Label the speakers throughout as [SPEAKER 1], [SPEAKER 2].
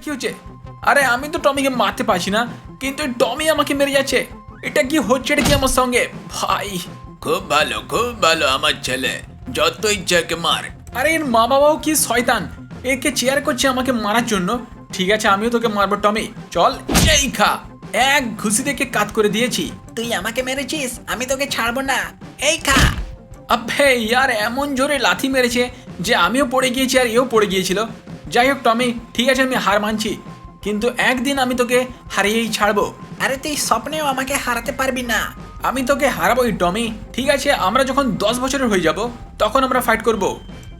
[SPEAKER 1] কি হচ্ছে? আরে আমি তো টমিকে মারতে পারছি না, কিন্তু টমি আমাকে মেরে যাচ্ছে। এটা কি হচ্ছে? এটা কি আমার সঙ্গে? ভাই
[SPEAKER 2] খুব ভালো আমার ছেলে, যত ইচ্ছাকে মার।
[SPEAKER 1] আরে এর মা বাবাও কি শয়তান, একে চেয়ার করছে আমাকে মারার জন্য। ঠিক আছে, আমিও তোকে মারবো টমি, চল এই খা। এক ঘুষি দেখে কাত করে দিয়েছি।
[SPEAKER 2] তুই আমাকে মেরেছিস, আমি তোকে ছাড়বো না, এই খা।
[SPEAKER 1] আবে ইয়ার এমন জোরে লাথি মেরেছে যে আমিও পড়ে গিয়েছি আর এও পড়ে গিয়েছিল। যাই হোক টমি, ঠিক আছে আমি হার মানছি, কিন্তু একদিন আমি তোকে হারিয়েই ছাড়বো।
[SPEAKER 2] আরে তুই স্বপ্নেও আমাকে হারাতে পারবি না।
[SPEAKER 1] আমি তোকে হারাবোই টমি। ঠিক আছে, আমরা যখন 10 বছরের হয়ে যাব তখন আমরা ফাইট করব।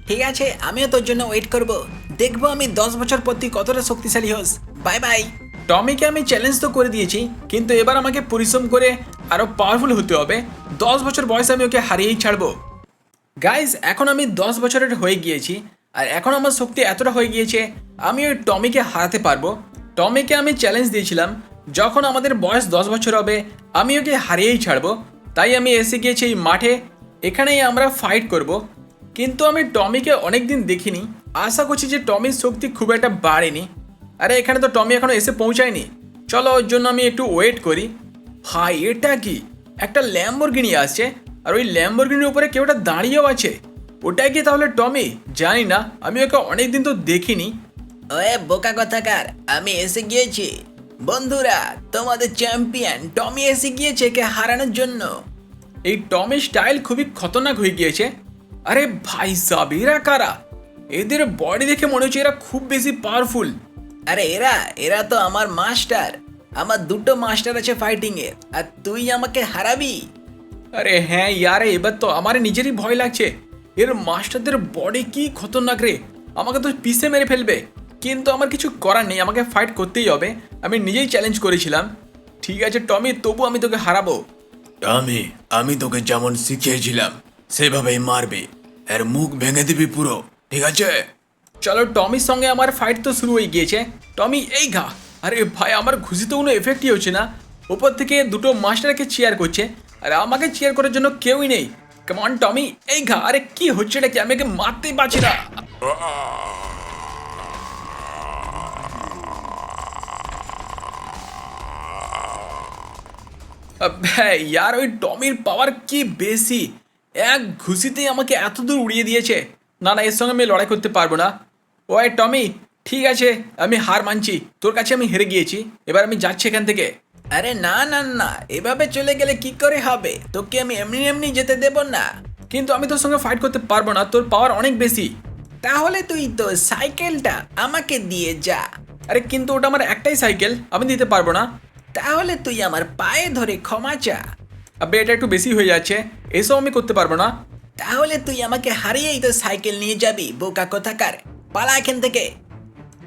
[SPEAKER 2] ঠিক আছে, আমিও তোর জন্য ওয়েট করব, দেখবো আমি 10 বছর পর তুই কতটা শক্তিশালী হোস। Bye bye.
[SPEAKER 1] টমিকে আমি চ্যালেঞ্জ তো করে দিয়েছি, কিন্তু এবার আমাকে পরিশ্রম করে আরো পাওয়ারফুল হতে হবে। 10 বছর বয়সে আমি ওকে হারিয়েই ছাড়বো। গাইজ, এখন আমি 10 বছরের হয়ে গিয়েছি, আর এখন আমার শক্তি এতটা হয়ে গিয়েছে আমি ওই টমিকে হারাতে পারবো। টমিকে আমি চ্যালেঞ্জ দিয়েছিলাম, যখন আমাদের বয়স 10 বছর হবে আমি ওকে হারিয়েই ছাড়বো। তাই আমি এসে গিয়েছি এই মাঠে, এখানেই আমরা ফাইট করব। কিন্তু আমি টমিকে অনেক দিন দেখিনি, আশা করছি যে টমির শক্তি খুব একটা বাড়েনি। আরে এখানে তো টমি এখনো এসে পৌঁছায়নি, চলো ওর জন্য আমি একটু ওয়েট করি। ভাই এটা কি? একটা ল্যাম্বরগিনি আসছে, আর ওই ল্যাম্বরগিনির উপরে কেউ একটা দাঁড়িয়েও আছে। ওটাই কি তাহলে টমি? জানি না, আমি ওকে অনেকদিন তো দেখিনি।
[SPEAKER 2] ওয়ে বোকা কথাকার, আমি এসে গিয়েছি। বন্ধুরা, তোমাদের চ্যাম্পিয়ন টমি এসে গিয়েছে একে হারানোর জন্য।
[SPEAKER 1] এই টমির স্টাইল খুবই খতরনাক হয়ে গিয়েছে। আরে ভাই সাব, এরা কারা? এদের বডি দেখে মনে হচ্ছে এরা খুব বেশি পাওয়ারফুল।
[SPEAKER 2] আরে এরা এরা তো আমার মাস্টার। আমার দুটো মাস্টার আছে ফাইটিং এর, আর তুই আমাকে হারাবি?
[SPEAKER 1] আরে হ্যাঁ ইয়ারে, এবার তো আমার নিজেরই ভয় লাগছে। এর মাস্টারদের বডি কি খতরনাক রে, আমাকে তো পিষে মেরে ফেলবে। কিন্তু আমার কিছু করার নেই, আমাকে ফাইট করতেই হবে। আমি নিজেই চ্যালেঞ্জ করেছিলাম। ঠিক আছে টমি, তবু আমি তোকে হারাবো।
[SPEAKER 2] আমি তোকে যেমন শিখিয়েছিলাম সেভাবেই মারবি, এর মুখ ভেঙে দিবি পুরো, ঠিক আছে?
[SPEAKER 1] চলো, টমির সঙ্গে আমার ফাইট তো শুরু হয়ে গিয়েছে। টমি এই ঘা। আরে ভাই, আমার ঘুষিতে কোনো এফেক্টই হচ্ছে না। উপর থেকে দুটো মাস্টারকে চেয়ার করছে, আর আমাকে চেয়ার করার জন্য কেউই নেই। কেমন টমি এই ঘা। আরে কি হচ্ছে এটা কি? আমি একে মারতেই পারছি না। ভাই ইয়ার, ওই টমির পাওয়ার কি বেশি! এক ঘুষিতেই আমাকে এত দূর উড়িয়ে দিয়েছে। না না, এর সঙ্গে আমি লড়াই করতে পারবো না। ওই টমি, ঠিক আছে আমি হার মানছি, তোর কাছে আমি হেরে গিয়েছি, এবার আমি যাচ্ছি এখান থেকে।
[SPEAKER 2] আরে না না না, এভাবে চলে গেলে কি করে হবে? তোকে আমি এমনি এমনি যেতে দেব না।
[SPEAKER 1] কিন্তু আমি তোর সঙ্গে ফাইট করতে পারবো না, তোর পাওয়ার অনেক বেশি।
[SPEAKER 2] তাহলে তুই তো সাইকেলটা আমাকে দিয়ে যা।
[SPEAKER 1] আরে কিন্তু ওটা আমার একটাই সাইকেল, আমি দিতে পারবো না।
[SPEAKER 2] তাহলে তুই আমার পায়ে ধরে ক্ষমা চা।
[SPEAKER 1] আবে এটা একটু বেশি হয়ে যাচ্ছে, এসব আমি করতে পারবো না।
[SPEAKER 2] তাহলে তুই আমাকে হারিয়েই তো সাইকেল নিয়ে যাবি, বোকা কোথাকার। পালা এখান থেকে।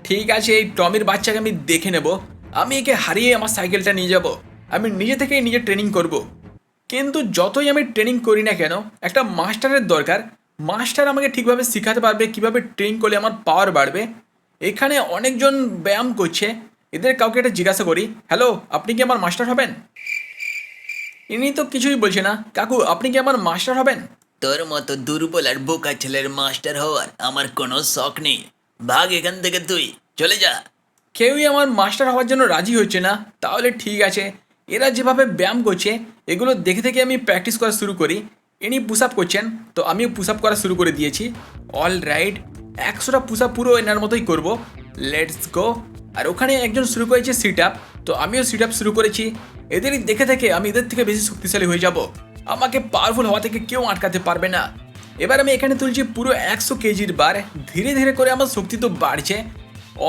[SPEAKER 1] ঠিক আছে, এই টমির বাচ্চাকে আমি দেখে নেব। আমি একে হারিয়ে আমার সাইকেলটা নিয়ে যাব। আমি নিজে থেকেই নিজে ট্রেনিং করব। কিন্তু যতই আমি ট্রেনিং করি না কেন, একটা মাস্টারের দরকার। মাস্টার আমাকে ঠিকভাবে শেখাতে পারবে কিভাবে ট্রেনিং করলে আমার পাওয়ার বাড়বে। এখানে অনেকজন ব্যায়াম করছে, এদের কাউকে একটা জিজ্ঞাসা করি। হ্যালো, আপনি কি আমার মাস্টার হবেন? ইনি তো কিছুই বলছে না। কাকু, আপনি কি আমার মাস্টার হবেন?
[SPEAKER 2] তোর মতো দুর্বল আর বোকা ছেলের মাস্টার হওয়ার আমার কোনো শখ নেই। ভাগ এখান থেকে, তুই চলে যা।
[SPEAKER 1] কেউই আমার মাস্টার হওয়ার জন্য রাজি হচ্ছে না। তাহলে ঠিক আছে, এরা যেভাবে ব্যায়াম করছে এগুলো দেখে থেকে আমি প্র্যাকটিস করা শুরু করি। ইনি পুশ আপ করছেন, তো আমিও পুশ আপ করা শুরু করে দিয়েছি। অল রাইট, 100টা পুশ আপ পুরো এনার মতোই করব। Let's go. আর ওখানে একজন শুরু করেছে সিট আপ, তো আমিও সিট আপ শুরু করেছি। এদেরই দেখে থেকে আমি এদের থেকে বেশি শক্তিশালী হয়ে যাব। আমাকে পাওয়ারফুল হওয়া থেকে কেউ আটকাতে পারবে না। এবার আমি এখানে তুলছি পুরো 100 কেজির বার। ধীরে ধীরে করে আমার শক্তি তো বাড়ছে।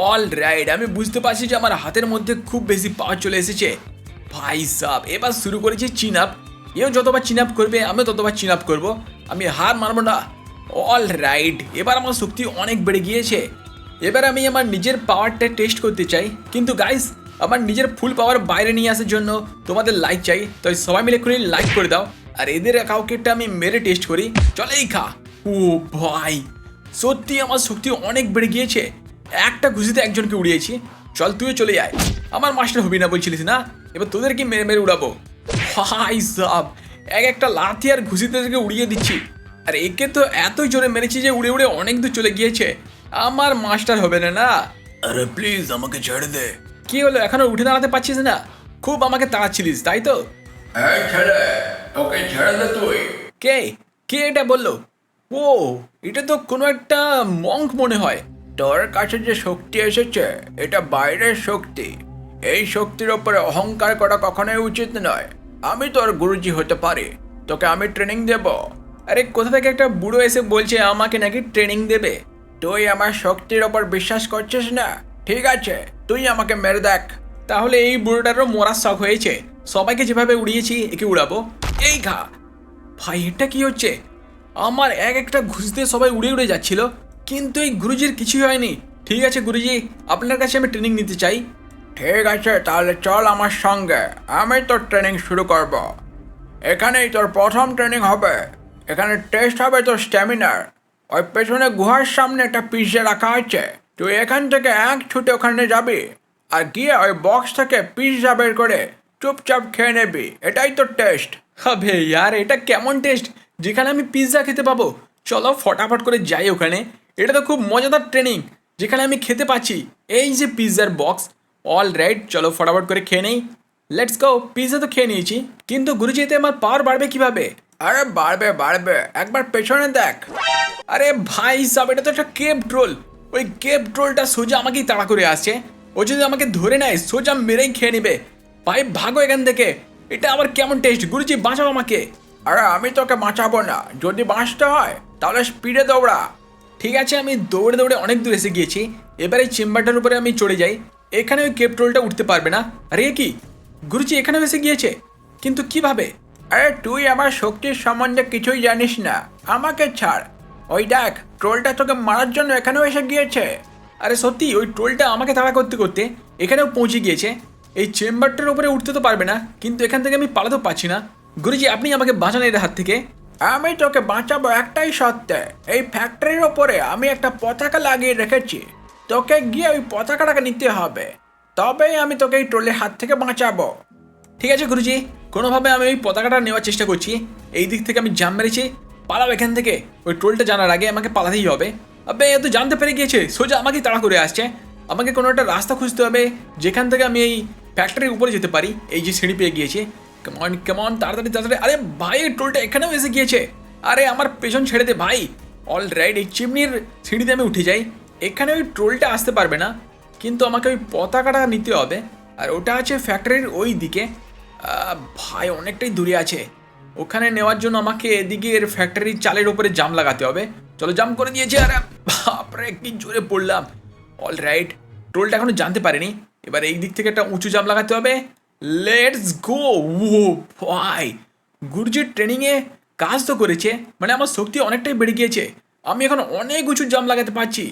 [SPEAKER 1] অল রাইট, আমি বুঝতে পারছি যে আমার হাতের মধ্যে খুব বেশি পাওয়ার চলে এসেছে। ভাই সাব, এবার শুরু করেছি চিন আপ। এও যতবার চিন আপ করবে আমিও ততবার চিন আপ করবো। আমি হার মানবো না। অল রাইট, এবার আমার শক্তি অনেক বেড়ে গিয়েছে। এবার আমি আমার নিজের পাওয়ারটা টেস্ট করতে চাই, কিন্তু গাইস আমার নিজের ফুল পাওয়ার বাইরে নিয়ে আসার জন্য তোমাদের লাইক চাই। তাই সবাই মিলে করে লাইক করে দাও, আর এদের কাউকে একটা আমি মেরে টেস্ট করি। চলেই খা। ও ভাই, সত্যি আমার শক্তি অনেক বেড়ে গিয়েছে। একটা ঘুষিতে একজনকে উড়িয়েছি। চল তুইও চলে আয়। আমার মাস্টার হবি না বলছিলিস না? এবার তোদেরকে মেরে মেরে উড়াবো। ভাই সাব, একটা লাথি আর ঘুষিতে থেকে উড়িয়ে দিচ্ছি। আর একে তো এতই জোরে মেরেছি যে উড়ে উড়ে অনেক দূর চলে গিয়েছে। আমার মাস্টার হবে না না।
[SPEAKER 2] আরে প্লিজ আমাকে ছেড়ে দে।
[SPEAKER 1] কি হলো, এখনো উঠে দাঁড়াতে পারছিস না? খুব আমাকে তাড়াচ্ছিলিস তাই তো?
[SPEAKER 2] এই ছেলে, ওকে ছেড়ে দে তুই।
[SPEAKER 1] কে কে এটা বললো? ও, এটা তো কোনো একটা মঙ্ক মনে হয়।
[SPEAKER 2] তোর কাছে যে শক্তি এসেছে এটা বাইরের শক্তি। এই শক্তির ওপরে অহংকার করা কখনোই উচিত নয়। আমি তোর গুরুজি হতে পারি, তোকে আমি ট্রেনিং দেব।
[SPEAKER 1] আরে কোথা থেকে একটা বুড়ো এসে বলছে আমাকে নাকি ট্রেনিং দেবে?
[SPEAKER 2] তুই আমার শক্তির ওপর বিশ্বাস করছিস না? ঠিক আছে, তুই আমাকে মেরে দেখ।
[SPEAKER 1] তাহলে এই বুড়োটারও মরার শখ হয়েছে। সবাইকে যেভাবে উড়িয়েছি একে উড়াবো। এই ঘা ভাই, এটা কি হচ্ছে? আমার এক একটা ঘুষ দিয়ে সবাই উড়ে উড়ে যাচ্ছিল, কিন্তু এই গুরুজির কিছুই হয়নি। ঠিক আছে গুরুজি, আপনার কাছে আমি ট্রেনিং নিতে চাই।
[SPEAKER 2] ঠিক আছে, তাহলে চল আমার সঙ্গে, আমি তোর ট্রেনিং শুরু করব। এখানেই তোর প্রথম ট্রেনিং হবে। এখানে টেস্ট হবে তোর স্ট্যামিনার। ওই পেছনে গুহার সামনে একটা পিজ্জা রাখা আছে। তুই এখান থেকে এক ছুটে ওখানে যাবি আর গিয়ে ওই বক্স থেকে পিজ্জা বের করে চুপচাপ খেয়ে নেবি। এটাই তোর টেস্ট।
[SPEAKER 1] হবে ইয়ার, এটা কেমন টেস্ট যেখানে আমি পিৎজা খেতে পাবো? চলো ফটাফট করে যাই ওখানে। এটা তো খুব মজাদার ট্রেনিং যেখানে আমি খেতে পাচ্ছি। এই যে পিৎজার বক্স, অল রাইট, চলো ফটাফট করে খেয়ে নেই। Let's go. পিৎজা তো খেয়ে নিয়েছি, কিন্তু গুরুজি এতে আমার পাওয়ার বাড়বে কিভাবে?
[SPEAKER 2] আরে বাড়বে বাড়বে, একবার পেছনে দেখ।
[SPEAKER 1] আরে ভাই সাব, এটা তো একটা কেপ ট্রোল। ওই কেপ ট্রোলটা সোজা আমাকেই তাড়া করে আসছে। ও যদি আমাকে ধরে নেয় সোজা মেরেই খেয়ে নেবে। ভাই ভাগো এখান থেকে। এটা আবার কেমন টেস্ট? গুরুজি বাঁচাও আমাকে।
[SPEAKER 2] আরে আমি তোকে বাঁচাবো না, যদি বাঁচতে হয় তাহলে স্পিডে দৌড়া।
[SPEAKER 1] ঠিক আছে, আমি দৌড়ে দৌড়ে অনেক দূর এসে গিয়েছি। এবার এই চেম্বারটার উপরে আমি চড়ে যাই। এখানে ওই কেপ ট্রোলটা উঠতে পারবে না। আরে এ কি, গুরুজি এখানেও এসে গিয়েছে, কিন্তু কিভাবে?
[SPEAKER 2] আরে তুই আমার শক্তির সম্বন্ধে কিছুই জানিস না, আমাকে ছাড়। ওই দেখ, ট্রোলটা তোকে মারার জন্য এখানেও এসে গিয়েছে।
[SPEAKER 1] আরে সত্যি, ওই ট্রোলটা আমাকে তাড়া করতে করতে এখানেও পৌঁছে গিয়েছে। এই চেম্বারটার উপরে উঠতে তো পারবে না, কিন্তু এখান থেকে আমি পালাতেও পারছি না। গুরুজি আপনি আমাকে বাঁচান এর হাত থেকে।
[SPEAKER 2] আমি তোকে বাঁচাবো একটাই সত্ত্বে। এই ফ্যাক্টরির ওপরে আমি একটা পতাকা লাগিয়ে রেখেছি, তোকে গিয়ে ওই পতাকাটাকে নিতে হবে, তবেই আমি তোকে এই ট্রোলের হাত থেকে বাঁচাবো।
[SPEAKER 1] ঠিক আছে গুরুজি, কোনোভাবে আমি ওই পতাকাটা নেওয়ার চেষ্টা করছি। এই দিক থেকে আমি জাম মেরেছি, পালাও এখান থেকে। ওই ট্রোলটা জানার আগে আমাকে পালাতেই হবে। আবে এ তো জানতে পেরে গিয়েছে, সোজা আমাকেই তাড়া করে আসছে। আমাকে কোনো একটা রাস্তা খুঁজতে হবে যেখান থেকে আমি এই ফ্যাক্টরির উপরে যেতে পারি। এই যে সিঁড়ি পেয়ে গিয়েছি, কেমন কেমন তাড়াতাড়ি তাড়াতাড়ি। আরে ভাই, এই ট্রোলটা এখানেও এসে গিয়েছে। আরে আমার পেছন ছেড়ে দে ভাই। অল রাইট, এই চিমনির সিঁড়িতে আমি উঠে যাই। এখানে ওই ট্রোলটা আসতে পারবে না, কিন্তু আমাকে ওই পতাকাটা নিতে হবে। আর ওটা আছে ফ্যাক্টরির ওই দিকে। ভাই অনেকটাই দূরে আছে। ওখানে নেওয়ার জন্য আমাকে এদিকের ফ্যাক্টরির চালের উপরে জাম লাগাতে হবে। চলো, জাম করে দিয়েছি। আরে বাপরে, কি জোরে পড়লাম। অল রাইট, টোলটা এখনো জানতে পারিনি। এবার এই দিক থেকে একটা উঁচু জাম লাগাতে হবে। Let's go. ও ভাই, গুরুজির ট্রেনিংয়ে কাজ তো করেছে, মানে আমার শক্তি অনেকটাই বেড়ে গিয়েছে। আমি এখন অনেক উঁচু জাম লাগাতে পারছি।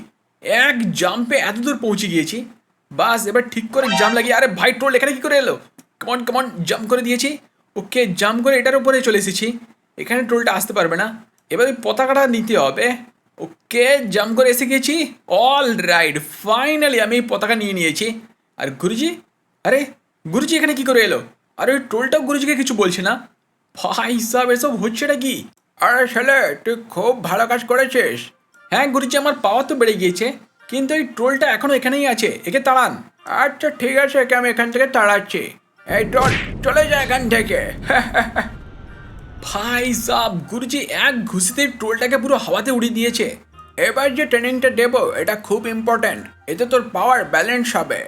[SPEAKER 1] এক জাম্পে এত দূর পৌঁছে গিয়েছি। বাস এবার ঠিক করে জাম লাগিয়ে। আরে ভাই, টোল এখানে কি করে এলো? কমন কমন, জাম্প করে দিয়েছি। ওকে, জাম্প করে এটার উপরে চলে এসেছি। এখানে টোলটা আসতে পারবে না। এবার ওই পতাকাটা নিতে হবে। ওকে, জাম্প করে এসে গেছি। অল রাইট, ফাইনালি আমি এই পতাকা নিয়ে নিয়েছি। আর গুরুজি, আরে গুরুজি এখানে কি করে এলো? আর ওই টোলটাও গুরুজিকে কিছু বলছে না। ভাই সাহেব, এসব হচ্ছেটা কি?
[SPEAKER 2] আরে ছেলে, তুই খুব ভালো কাজ করেছিস।
[SPEAKER 1] হ্যাঁ গুরুজি, আমার পাওয়ার তো বেড়ে গিয়েছে, কিন্তু এই টোলটা এখনো এখানেই আছে। একে তাড়ান।
[SPEAKER 2] আচ্ছা ঠিক আছে, একে আমি এখান থেকে তাড়াচ্ছি। এই ট্রোল, চলে যা এখান থেকে।
[SPEAKER 1] ভাই সাব, গুরুজি এক ঘুষিতে টোলটাকে পুরো হাওয়াতে উড়িয়ে দিয়েছে।
[SPEAKER 2] এবার যে ট্রেনিংটা দেবো এটা খুব ইম্পর্ট্যান্ট, এতে তোর পাওয়ার ব্যালেন্স হবে।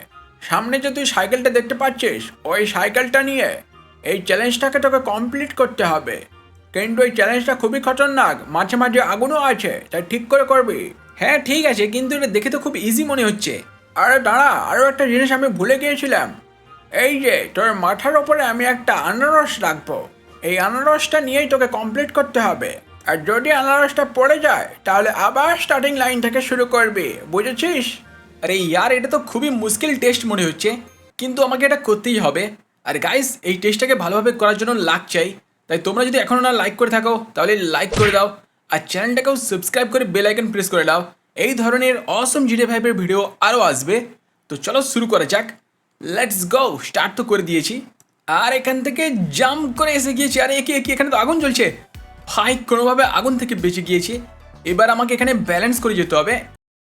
[SPEAKER 2] সামনে যে তুই সাইকেলটা দেখতে পাচ্ছিস, ওই সাইকেলটা নিয়ে এই চ্যালেঞ্জটাকে তোকে কমপ্লিট করতে হবে। কিন্তু এই চ্যালেঞ্জটা খুবই খতরনাক, মাঝে মাঝে আগুনও আছে, তাই ঠিক করে করবি।
[SPEAKER 1] হ্যাঁ ঠিক আছে, কিন্তু এটা দেখে তো খুব ইজি মনে হচ্ছে।
[SPEAKER 2] আরে দাঁড়া, আরও একটা জিনিস আমি ভুলে গিয়েছিলাম। এই যে তোর মাথার ওপরে আমি একটা আনারস রাখবো, এই আনারসটা নিয়েই তোকে কমপ্লিট করতে হবে। আর যদি আনারসটা পড়ে যায় তাহলে আবার স্টার্টিং লাইন থেকে শুরু করবি, বুঝেছিস?
[SPEAKER 1] আরে ইয়ার, এটা তো খুবই মুশকিল টেস্ট মনে হচ্ছে, কিন্তু আমাকে এটা করতেই হবে। আর গাইস, এই টেস্টটাকে ভালোভাবে করার জন্য লাক চাই। তাই তোমরা যদি এখনও না লাইক করে থাকো তাহলে লাইক করে দাও, আর চ্যানেলটাকেও সাবস্ক্রাইব করে বেল আইকন প্রেস করে দাও। এই ধরনের অসম জিডে ফাইভের ভিডিও আরও আসবে। তো চলো শুরু করা যাক। লেটস গো, স্টার্ট তো করে দিয়েছি। আর এখান থেকে জাম্প করে এসে গিয়েছি। আরে একে একে, এখানে তো আগুন জ্বলছে। ভাই কোনোভাবে আগুন থেকে বেঁচে গিয়েছি। এবার আমাকে এখানে ব্যালেন্স করে যেতে হবে।